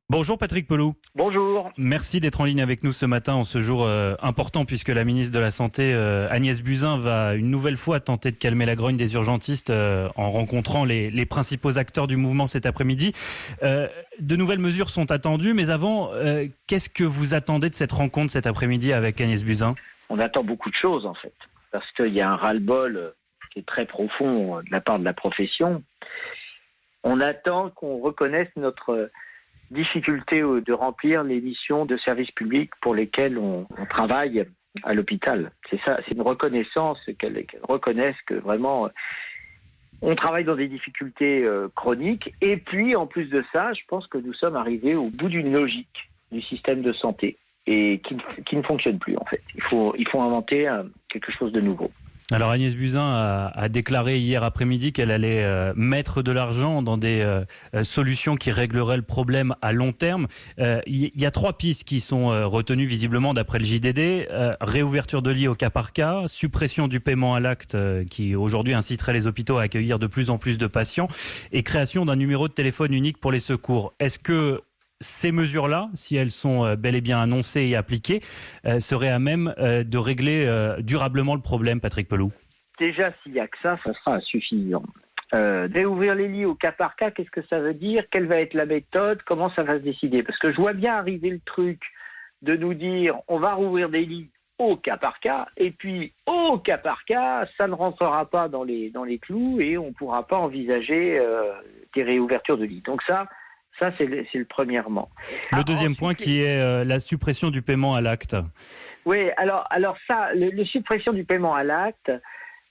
Bonjour Patrick Pelloux. Bonjour. Merci d'être en ligne avec nous ce matin en ce jour important puisque la ministre de la Santé Agnès Buzyn va une nouvelle fois tenter de calmer la grogne des urgentistes en rencontrant les principaux acteurs du mouvement cet après-midi. De nouvelles mesures sont attendues, mais avant, qu'est-ce que vous attendez de cette rencontre cet après-midi avec Agnès Buzyn ? On attend beaucoup de choses en fait, parce qu'il y a un ras-le-bol qui est très profond de la part de la profession. On attend qu'on reconnaisse notre difficulté de remplir les missions de service public pour lesquelles on travaille à l'hôpital. C'est ça, c'est une reconnaissance, qu'elle reconnaisse que vraiment on travaille dans des difficultés chroniques. Et puis en plus de ça, je pense que nous sommes arrivés au bout d'une logique du système de santé et qui ne fonctionne plus en fait. Il faut inventer quelque chose de nouveau. Alors Agnès Buzyn a déclaré hier après-midi qu'elle allait mettre de l'argent dans des solutions qui régleraient le problème à long terme. Il y a 3 pistes qui sont retenues visiblement d'après le JDD. Réouverture de lits au cas par cas, suppression du paiement à l'acte qui aujourd'hui inciterait les hôpitaux à accueillir de plus en plus de patients et création d'un numéro de téléphone unique pour les secours. Est-ce que ces mesures-là, si elles sont bel et bien annoncées et appliquées, seraient à même de régler durablement le problème, Patrick Pelloux ? Déjà, s'il n'y a que ça sera suffisant. Réouvrir les lits au cas par cas, qu'est-ce que ça veut dire ? Quelle va être la méthode ? Comment ça va se décider ? Parce que je vois bien arriver le truc de nous dire on va rouvrir des lits au cas par cas, et puis au cas par cas, ça ne rentrera pas dans les clous et on ne pourra pas envisager des réouvertures de lits. Donc ça c'est le premièrement. Le deuxième point qui est la suppression du paiement à l'acte. Oui, alors ça, la suppression du paiement à l'acte,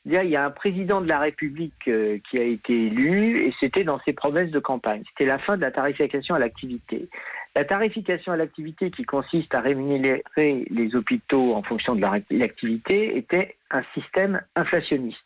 il y a un président de la République qui a été élu et c'était dans ses promesses de campagne. C'était la fin de la tarification à l'activité. La tarification à l'activité qui consiste à rémunérer les hôpitaux en fonction de l'activité était un système inflationniste.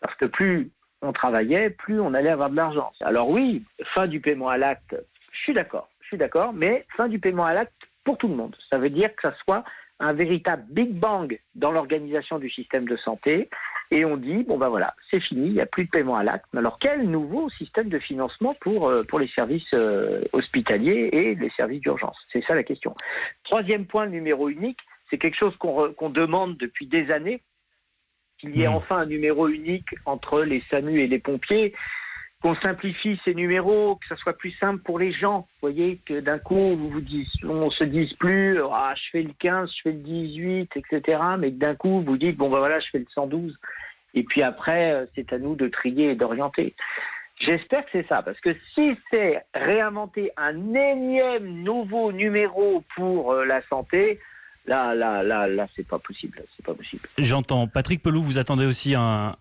Parce que plus on travaillait, plus on allait avoir de l'argent. Alors oui, fin du paiement à l'acte, je suis d'accord, mais fin du paiement à l'acte pour tout le monde. Ça veut dire que ça soit un véritable Big Bang dans l'organisation du système de santé, et on dit, bon ben voilà, c'est fini, il n'y a plus de paiement à l'acte. Alors quel nouveau système de financement pour les services hospitaliers et les services d'urgence ? C'est ça la question. Troisième point, le numéro unique, c'est quelque chose qu'on demande depuis des années, qu'il y ait enfin un numéro unique entre les SAMU et les pompiers, qu'on simplifie ces numéros, que ça soit plus simple pour les gens. Vous voyez, que d'un coup, on se dise plus « Ah, je fais le 15, je fais le 18, etc. » Mais que d'un coup, vous dites « Bon, ben voilà, je fais le 112. » Et puis après, c'est à nous de trier et d'orienter. J'espère que c'est ça, parce que si c'est réinventer un énième nouveau numéro pour la santé, Là, c'est pas possible. J'entends. Patrick Pelloux, vous attendez aussi un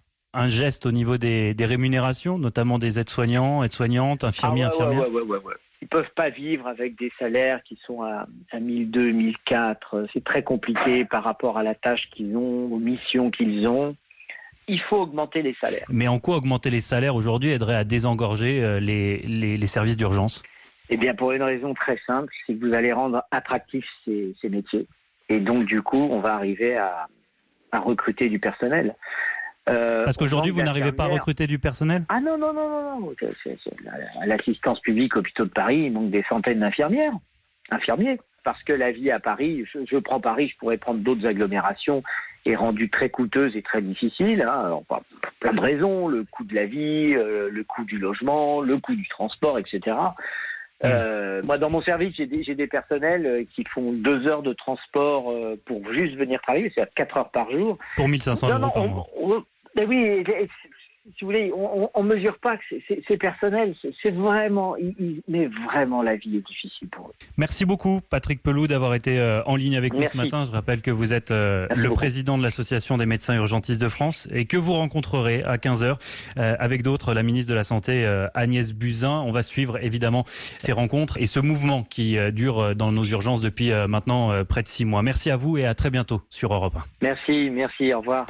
geste au niveau des rémunérations, notamment des aides-soignants, aides-soignantes, infirmières. Ouais. Ils peuvent pas vivre avec des salaires qui sont à 1002, 1004. C'est très compliqué par rapport à la tâche qu'ils ont, aux missions qu'ils ont. Il faut augmenter les salaires. Mais en quoi augmenter les salaires aujourd'hui aiderait à désengorger les services d'urgence ? Eh bien, pour une raison très simple, c'est que vous allez rendre attractifs ces métiers. Et donc, du coup, on va arriver à recruter du personnel. Parce qu'aujourd'hui, vous n'arrivez pas à recruter du personnel ? Ah non. À l'assistance publique, hôpitaux de Paris, il manque des centaines d'infirmiers. Parce que la vie à Paris, je prends Paris, je pourrais prendre d'autres agglomérations, est rendue très coûteuse et très difficile. Alors, pour plein de raisons, le coût de la vie, le coût du logement, le coût du transport, etc. Moi, dans mon service, j'ai des personnels qui font 2 heures de transport pour juste venir travailler, c'est à 4 heures par jour. Pour 1 500 euros par mois. Mais oui, si vous voulez, on mesure pas que c'est personnel, c'est vraiment, mais vraiment la vie est difficile pour eux. Merci beaucoup Patrick Pelloux d'avoir été en ligne avec nous ce matin. Je rappelle que vous êtes le président de l'Association des médecins urgentistes de France et que vous rencontrerez à 15h avec d'autres la ministre de la Santé Agnès Buzyn. On va suivre évidemment ces rencontres et ce mouvement qui dure dans nos urgences depuis maintenant près de 6 mois. Merci à vous et à très bientôt sur Europe 1. Merci, au revoir.